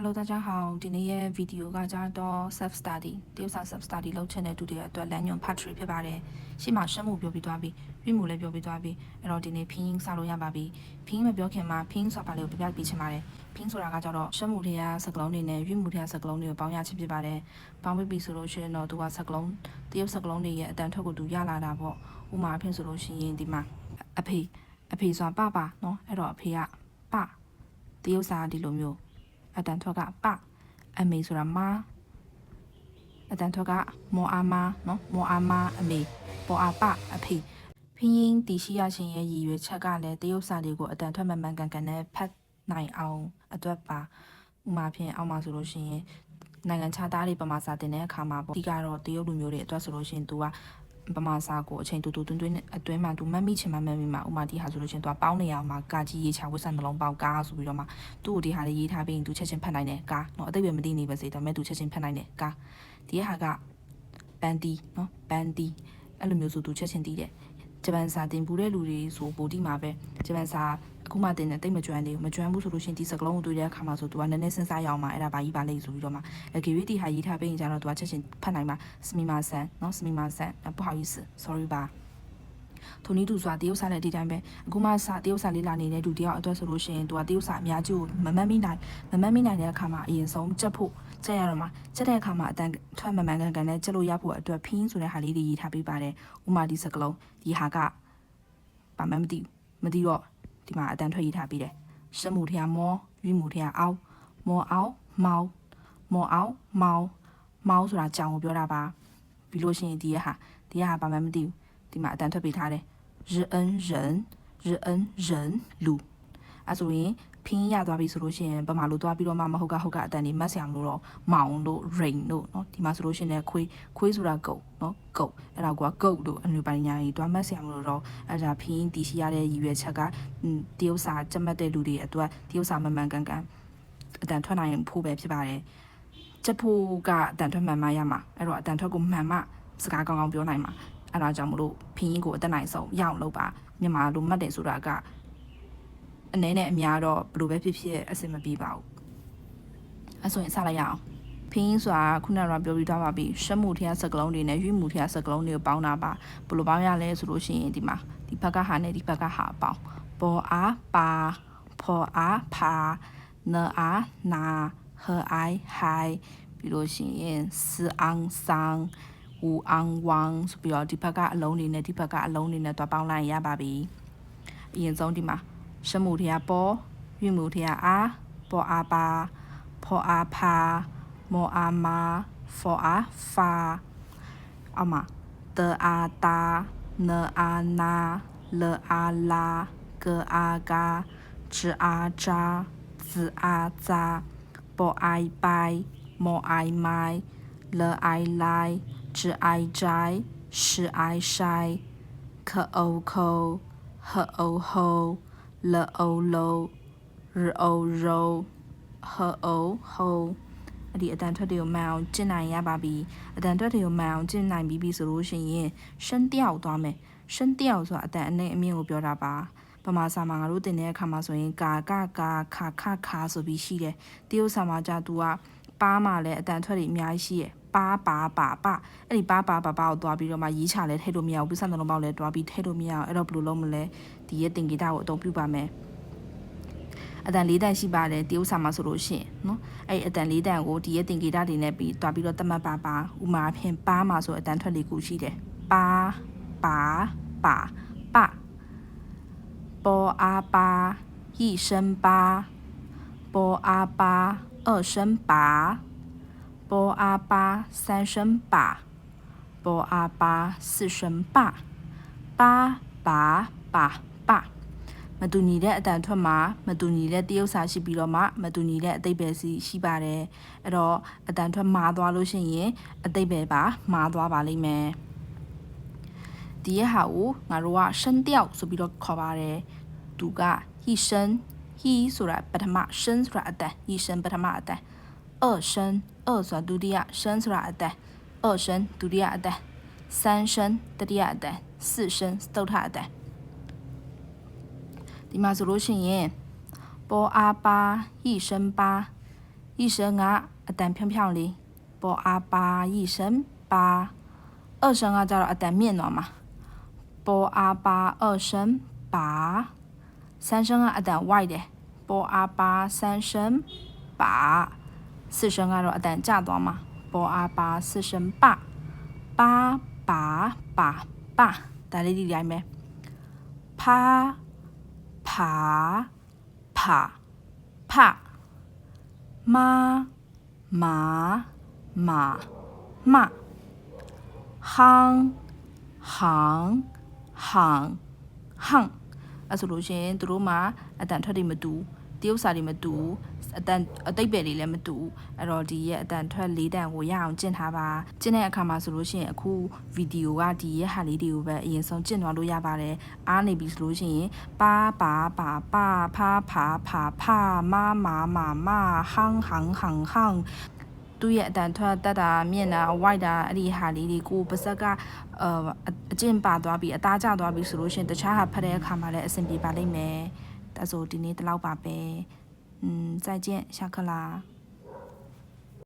Hello，大家好，今天嘅 video ကကြတော့ self study တရုတ်စာ self study လုပ်ချင်တဲ့သူတွေအတွက်လမ်းညွှန် part 3ဖြစ်ပါတယ်။ရှေ့မှာရှင်းမှုပြောပြီးသွားပြီ၊ရွေးမှုလည်းပြောပြီးသွားပြီ။အဲ့တော့ဒီနေ့ဖင်းစလို့ရပါပြီ။ဖင်းမပြောခင်မှာဖင်းဆိုတာဘာလို့ပြပြပေးချင်ပါတယ်။ဖင်းဆိုတာကကြတော့ရှင်းမှုတွေကစကလုံးတွေနဲ့ရွေးမှုတွေကစကလုံးတွေကိုပေါင်းရချင်းဖြစ်ပါတယ်။ပေါင်းပြီးဆိုလို့ရှိရင်တော့သူကစကလုံးတရုတ်စကလုံးတွေရဲ့အတန်ထွက်ကိုသူရလာတာပေါ့။ဥမာဖင်းဆိုလို့ရှိရင်ဒီမှာအဖေဆိုတာပနော်။အဲ့တော့အဖေကပတရုတ်စာဒီလိုမျိုးအတန်ထွက်ကပအမေဆိုတာမအတန်ထွက်ကမောအာမနော်မောအာမအမေပေါ်အာပအဖေဖင်းရင်တီရှိရရှင်ရဲ့ရည်ရွယ်ချက်ကလည်းတရုတ်စာတွေကိုအတန်ထွက်မှန်မှန်ကန်ကန်နဲ့ဖတ်နိုင်အောင်အတွက်ပါဥမာဖြင့်အောက်မှာဆိုလို့ရှိရင်နိုင်ငံခြားသားတွေပမာစာတင်တဲ့အခါမှာပေါ့ဒီကတော့တရုတ်လူမျိုးတွေအတွက်ဆိုလို့ရှိရင်သူကပမာစာကိုအချိန်တူတွင်းအတွင်းမှာသူမှတ်မိချင်မှမှတ်မိမှာဥမာဒီဟာဆိုလို့ချင်းသူကပေါင်းနေရအောင်မှာကာကြီးရေးချဝတ်ဆန်နှလုံးပေါက်ကားဆိုပြီးတော့မှသူ့ကိုဒီဟာလေးရေးထားပြီးသူချက်ချင်းဖတ်နိုင်တယ်ကားเนาะအသိပဲမသိနေပါစေဒါပေမဲ့သူချက်ချင်းဖတ်နိုင်တယ်ကားဒီဟာကပန်တီเนาะပန်တီအဲ့လိုမျိုးဆိုသူချက်ချင်းသိတယ်ဂျပန်စာတင်ပူတဲ့လူတွေဆိုပိုဒီမှာပဲဂျပန်စာအခုမှတင်တယ်တိတ်မကျွမ်းသေးဘူးမကျွမ်းဘူးဆိုလို့ရှိရင်ဒီစကလုံးကိုတွေ့တဲ့အခါမှာဆိုသူကနည်းနည်းစဉ်းစားရအောင်မှာအဲ့ဒါဘာကြီးပါလိမ့်ဆိုပြီးတော့မှဂေဝီတီဟာရေးထားပြီးရင်ကျတော့သူကချက်ချင်းဖတ်နိုင်မှာစမီမာဆန်เนาะစမီမာဆန်不好意思 sorry ပါထိုနည်းတူစွာတရုတ်စာနဲ့ဒီတိုင်းပဲအခုမှစာတရုတ်စာလေးလာနေတဲ့လူတယောက်အတွက်ဆိုလို့ရှိရင်သူကတရုတ်စာအများကြီးကိုမမှတ်မိနိုင်တဲ့အခါမှာအရင်ဆုံးချက်ရတော့မှာချက်တဲ့အခါမှာအတန်ထွက်မှန်ကန်နဲ့ချက်လို့ရဖို့အတွက်ဖင်းဆိုတဲ့ဟာလေးတွေရေးထားပေးပါတယ်ဥမာဒီစကလုံးဒီဟာကဘာမှမသိတော့ဒီမှာအတန်ထွက်ရေးထားပေးတယ်ရှမှုထရမောရွေးမှုထရအောင်မောအောင်မောင်းဆိုတာကြောင်ကိုပြောတာပါပြီးလို့ရှိရင်ဒီဟာဘာမှမသိဘူးဒီမှာအတန်ထွက်ပေးထားတယ်日恩人လူအဲ့ဆိုရင်ဖင်းရသွားပြီဆိုလို့ရှိရင်ပမာလို့သွားပြီးတော့မှမဟုတ်ကအတန်ကြီးမတ်ဆရာမလို့တော့မောင်လို့ rain လို့เนาะဒီမှာဆိုလို့ရှိရင်ခွေးဆိုတာကုတ်เนาะကုတ်အဲ့ဒါကကုတ်လို့အမျိုးပိုင်းညာကြီးသွားမတ်ဆရာမလို့တော့အဲ့ဒါဖင်းတီရှိရတဲ့ရည်ရွယ်ချက်ကတရုတ်စာကြက်မှတ်တဲ့လူတွေအတွက်တရုတ်စာမှန်ကန်အတန်ထွက်နိုင်ဖို့ပဲဖြစ်ပါတယ်ချက်ဖို့ကအတန်ထွက်မှန်မှရမှာအဲ့တော့အတန်ထွက်ကိုမှန်မှစကားကောင်းပြောနိုင်မှာအဲ့ဒါကြောင့်မလို့ဖင်းကိုအတက်နိုင်ဆုံးရအောင်လုပ်ပါမြန်မာလိုမှတ်တယ်ဆိုတာကအနည်းနဲ့အများတော့ဘယ်လိုပဲဖြစ်အဆင်မပြေပါဘူးအဲ့ဆိုရင်စလိုက်ရအောင်ဖင်းဆိုတာခုနကပြောပြီးသွားပါပြီရှက်မှုထရစကလုံးတွေနဲ့ရွေးမှုထရစကလုံးတွေကိုပေါင်းတာပါဘယ်လိုပေါင်းရလဲဆိုလို့ရှိရင်ဒီမှာဒီဘက်ကဟာနဲ့ဒီဘက်ကဟာပေါင်းပေါ်အားပါဖော်အားဖာနော်အားနာဟအိုင်ဟိုင်ပြီးလို့ရှိရင်စအောင်ဆောင်ဦးအောင်ဝမ်ဆိုပြီးတော့ဒီဘက်ကအလုံးတွေနဲ့ဒီဘက်ကအလုံးတွေနဲ့တွားပေါင်းလိုက်ရပါပြီအရင်ဆုံးဒီမှာရှမှုထရပေါ်ရွေးမှုထရအားပေါ်အားပါဖော်အားဖာမောအားမာဖော်အားဖာအောက်မှာတအားတာနအားနာလအားလာကအားကာချအားချာဇအားဇာပေါ်အိုင်ပိုင်မောအိုင်မိုင်လအိုင်လိုက်直爱摘，是爱晒，可欧扣，呵欧吼，了欧搂，日欧揉，呵欧吼。ဒီအတန်ထွက်တွေကိုမှန်အောင်ကျင့်နိုင်ရပါပြီအတန်ထွက်တွေကိုမှန်အောင်ကျင့်နိုင်ပြီဆိုလို့ရှိရင်ရှင်းတယောက်သွားမယ်ရှင်းတယောက်ဆိုတာအတန်အနဲ့အမြင့်ကိုပြောတာပါပမာစာမှာငါတို့တင်တဲ့အခါမှာဆိုရင်ကာခဆိုပြီးရှိတယ်တရုတ်စာမှာကြာသူကပါမှာလည်းအတန်ထွက်တွေအများကြီးရှိတယ်ပါအဲ့ဒီပါကိုသွားပြီးတော့မှရေးချလဲထည့်လို့မရဘူးပြဿနာလုံးပေါက်လဲတွားပြီးထည့်လို့မရအောင်အဲ့တော့ဘယ်လိုလုပ်မလဲဒီရဲ့တင်ဂီတာကိုအသုံးပြုပါမယ်အတန်၄တန်ရှိပါတယ်တရုတ်စာမှာဆိုလို့ရှိရင်နော်အဲ့အတန်၄တန်ကိုဒီရဲ့တင်ဂီတာတွေနဲ့ပြီးတွားပြီးတော့တတ်မှတ်ပါဥမာဖြင့်ပါမှာဆိုအတန်ထွက်လေးခုရှိတယ်ပါပေါ်အားပါ一声八ပေါ်အားပါ二声八波阿巴三声把，波阿巴四声把，巴မတူညီတဲ့အတန်ထွက်မှာမတူညီတဲ့တရုတ်စာရှိပြီးတော့မှမတူညီတဲ့အတိတ်ပဲရှိပါတယ်အဲ့တော့အတန်ထွက်မှားသွားလို့ရှိရင်အတိတ်ပဲပါမှားသွားပါလိမ့်မယ်ဒီရဲ့ဟာကိုငါတို့ကရှင်းတယောက်ဆိုပြီးတော့ခေါ်ပါတယ်သူကဟီရှင်းဟီဆိုတာပထမရှင်းဆိုတာအတန်ဟီရှင်းပထမအတန်二声ဆိုတာဒုတိယ声ဆိုတာအတန်二声ဒုတိယအတန်三声တတိယအတန်四声စတုတ္ထအတန်ဒီမှာဆိုလို့ရှိရင်ပေါ်အားပါဟိ声ပါ一声啊အတန်ဖြောင်းဖြောင်းလေးပေါ်အားပါ一声ပါ二声啊ကြတော့အတန်မြင့်သွားမှာပေါ်အားပါ二声ပါ三声啊အတန်ဝိုက်တယ်ပေါ်အားပါ三声把四声ကတော့အတန်ကျသွားမှာပေါ်အားပါ四声把ပါပါပါပါဒါလေးဒီတိုင်းပဲဖာဖာဖာဖမာမာမာမဟန်းဟန်းဟန်းဟန်းအဲ့ဆိုလို့ရှင်သူတို့မှာအတန်ထွက်တွေမတူတရုပ်စာတွေမတူအတန်အတိတ်ပဲတွေလည်းမတူအဲ့တော့ဒီရဲ့အတန်ထွက်၄တန်ကိုရအောင်ကျင့်ထားပါကျင့်တဲ့အခါမှာဆိုလို့ရှိရင်အခုဗီဒီယိုကဒီရဲ့ဟာလေးတွေကိုပဲအရင်ဆုံးကျင့်သွားလို့ရပါတယ်အားနေပြီဆိုလို့ရှိရင်ပါပါပါပါဖာဖာဖာဖာမာမာမာမာဟန်းဟန်းဟန်းဟန်းသူ့ရဲ့အတန်ထွက်တက်တာမြင့်တာဝိုက်တာအဲ့ဒီဟာလေးတွေကိုပါဇက်ကအကျင့်ပါသွားပြီးအသားကျသွားပြီးဆိုလို့ရှိရင်တခြားဟာဖတ်တဲ့အခါမှာလည်းအဆင်ပြေပါလိမ့်မယ်ဒါဆိုဒီနေ့တလောက်ပါပဲ再见下课啦